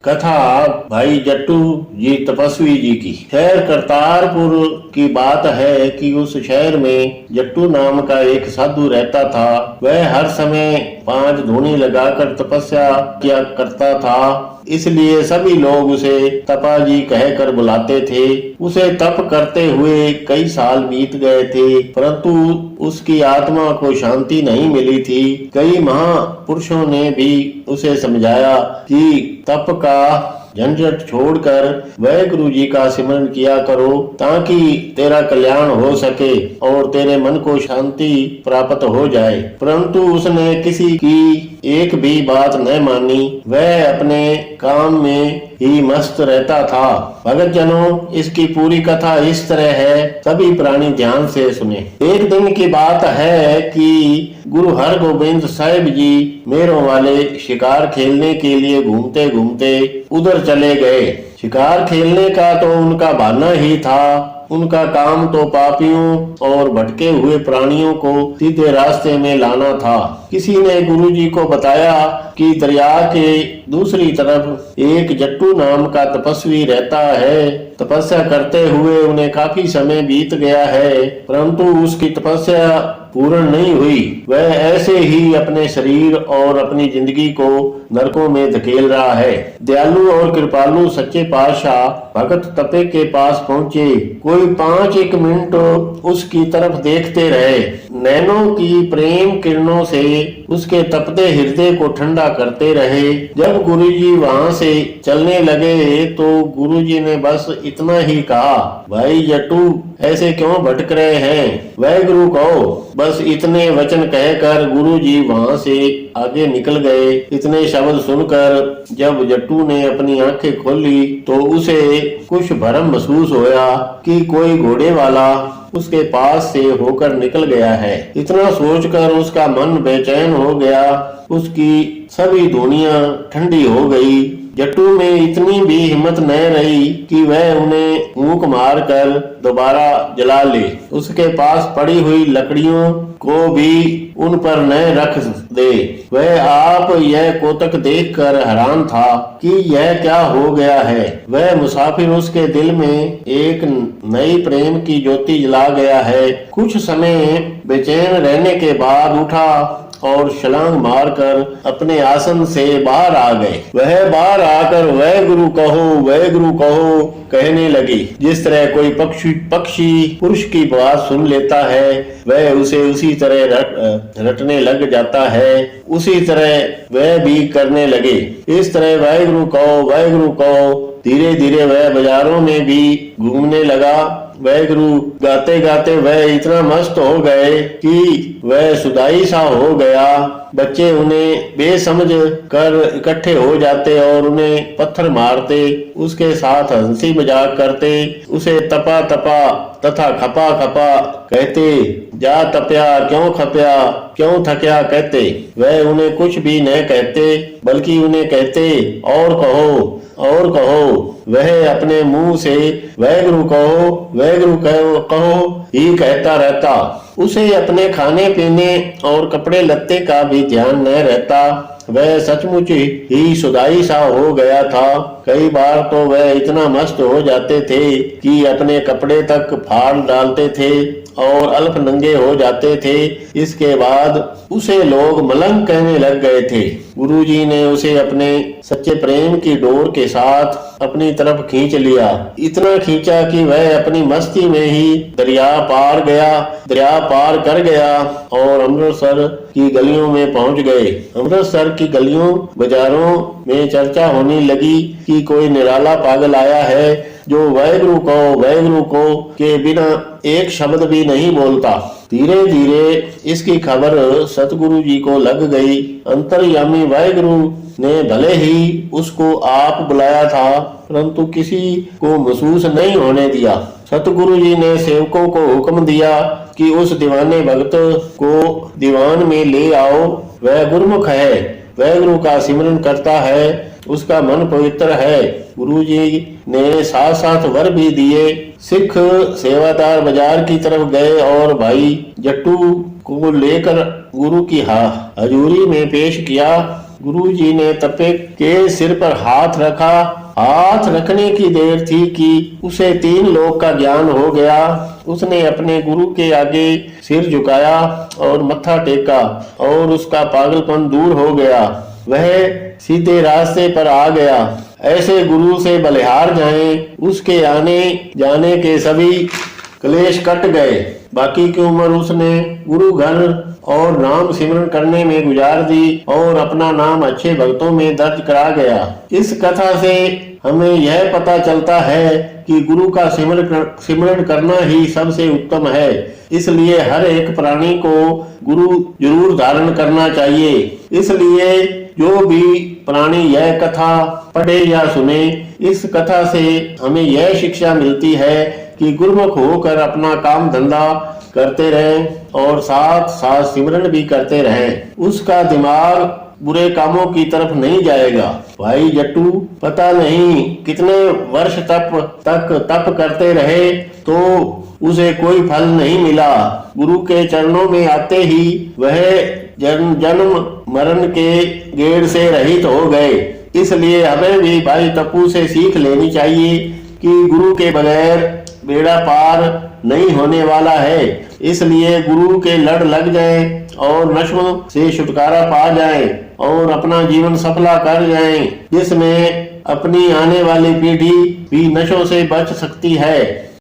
कथा भाई जट्टू जी तपस्वी जी की। खैर करतारपुर की बात है कि उस शहर में जट्टू नाम का एक साधु रहता था। वह हर समय 5 धूनी लगाकर तपस्या किया करता था, इसलिए सभी लोग उसे तपाजी कहकर बुलाते थे। उसे तप करते हुए कई साल बीत गए थे, परंतु उसकी आत्मा को शांति नहीं मिली थी। कई महापुरुषों ने भी उसे समझाया कि तप का झंझट छोड़कर वाहेगुरु जी का सिमरन किया करो, ताकि तेरा कल्याण हो सके और तेरे मन को शांति प्राप्त हो जाए। परंतु उसने किसी की एक भी बात न मानी। वह अपने काम में ही मस्त रहता था। भगत जनों, इसकी पूरी कथा इस तरह है, सभी प्राणी ध्यान से सुने। एक दिन की बात है कि गुरु हरगोबिंद साहिब जी मेरों वाले शिकार खेलने के लिए घूमते घूमते उधर चले गए। शिकार खेलने का तो उनका बहाना ही था। उनका काम तो पापियों और भटके हुए प्राणियों को सीधे रास्ते में लाना था। किसी ने गुरुजी को बताया कि दरिया के दूसरी तरफ एक जट्टू नाम का तपस्वी रहता है। तपस्या करते हुए उन्हें काफी समय बीत गया है, परंतु उसकी तपस्या पूर्ण नहीं हुई। वह ऐसे ही अपने शरीर और अपनी जिंदगी को नरकों में धकेल रहा है। दयालु और कृपालु सच्चे पातशाह भगत तपे के पास पहुँचे। कोई 5 मिनट उसकी तरफ देखते रहे। नैनों की प्रेम किरणों से उसके तपते हृदय को ठंडा करते रहे। जब गुरुजी वहां से चलने लगे तो गुरुजी ने बस इतना ही कहा, भाई जट्टू ऐसे क्यों भटक रहे हैं, वाहेगुरु कहो। बस इतने वचन कहकर गुरुजी वहां से आगे निकल गए। इतने शब्द सुनकर जब जट्टू ने अपनी आंखें खोली तो उसे कुछ भरम महसूस होया कि कोई घोड़े वाला उसके पास से होकर निकल गया है। इतना सोचकर उसका मन बेचैन हो गया। उसकी सभी धुनियां ठंडी हो गई। जट्टू में इतनी भी हिम्मत न रही कि वह उन्हें फूंक मारकर दोबारा जला ले। उसके पास पड़ी हुई लकड़ियों को भी उन पर न रख दे। वह आप यह कोतक देखकर हैरान था कि यह क्या हो गया है। वह मुसाफिर उसके दिल में एक नई प्रेम की ज्योति जला गया है। कुछ समय बेचैन रहने के बाद उठा और छलांग मारकर अपने आसन से बाहर आ गए। वह बाहर आकर वाहेगुरु कहो कहने लगी। जिस तरह कोई पक्षी पुरुष की बात सुन लेता है, वह उसे उसी तरह रटने लग जाता है। उसी तरह वह भी करने लगे। इस तरह वाहेगुरु कहो। धीरे धीरे वह बाजारों में भी घूमने लगा। वाहेगुरु गाते गाते वह इतना मस्त हो गए कि वह सुदाई सा हो गया। बच्चे उन्हें बेसमझ कर इकट्ठे हो जाते और उन्हें पत्थर मारते, उसके साथ हंसी मजाक करते, उसे तपा तपा तथा खपा खपा कहते। जा तपया क्यों खपया क्यों थकया कहते। वह उन्हें कुछ भी न कहते, बल्कि उन्हें कहते और कहो। वह अपने मुंह से वाहेगुरु कहो ही कहता रहता। उसे अपने खाने पीने और कपड़े लत्ते का भी ध्यान न रहता। वह सचमुच ही सुदाई सा हो गया था। कई बार तो वह इतना मस्त हो जाते थे कि अपने कपड़े तक फाड़ डालते थे और अल्प नंगे हो जाते थे। इसके बाद उसे लोग मलंग कहने लग गए थे। गुरुजी ने उसे अपने सच्चे प्रेम की डोर के साथ अपनी तरफ खींच लिया। इतना खींचा कि वह अपनी मस्ती में ही दरिया पार कर गया और अमृतसर की गलियों में पहुंच गए। अमृतसर की गलियों बाजारों में चर्चा होने लगी कि कोई निराला पागल आया है जो वाहेगुरु कहो के बिना एक शब्द भी नहीं बोलता। धीरे धीरे इसकी खबर सतगुरु जी को लग गई। अंतर्यामी वाहेगुरु ने भले ही उसको आप बुलाया था, परंतु किसी को महसूस नहीं होने दिया। सतगुरु जी ने सेवकों को हुक्म दिया कि उस दीवाने भक्त को दीवान में ले आओ। वह गुरमुख है, वाहेगुरु का सिमरन करता है, उसका मन पवित्र है। गुरुजी ने साथ साथ वर भी दिए। सिख सेवादार बाजार की तरफ गए और भाई जट्टू को लेकर गुरु की हजूरी में पेश किया। गुरु जी ने तपिक के सिर पर हाथ रखा। हाथ रखने की देर थी कि उसे 3 लोक का ज्ञान हो गया। उसने अपने गुरु के आगे सिर झुकाया और मत्था टेका और उसका पागलपन दूर हो गया। वह सीधे रास्ते पर आ गया। ऐसे गुरु से बलिहार जाएं, उसके आने जाने के सभी क्लेश कट गए। बाकी की उम्र उसने गुरु घर और नाम सिमरन करने में गुजार दी और अपना नाम अच्छे भक्तों में दर्ज करा गया। इस कथा से हमें यह पता चलता है कि गुरु का सिमरन करना ही सबसे उत्तम है। इसलिए हर एक प्राणी को गुरु जरूर धारण करना चाहिए। इसलिए जो भी प्राणी यह कथा पढ़े या सुने, इस कथा से हमें यह शिक्षा मिलती है कि गुरुमुख होकर अपना काम धंधा करते रहें और साथ साथ सिमरन भी करते रहें। उसका दिमाग बुरे कामों की तरफ नहीं जाएगा। भाई जट्टू पता नहीं कितने वर्ष तप करते रहे तो उसे कोई फल नहीं मिला। गुरु के चरणों में आते ही वह जन्म मरण के गेड़ से रहित हो गए। इसलिए हमें भी भाई टप्पू से सीख लेनी चाहिए कि गुरु के बगैर बेड़ा पार नहीं होने वाला है। इसलिए गुरु के लड़ लग जाएं और नशों से छुटकारा पा जाएं और अपना जीवन सफला कर जाएं, जिसमें अपनी आने वाली पीढ़ी भी नशों से बच सकती है।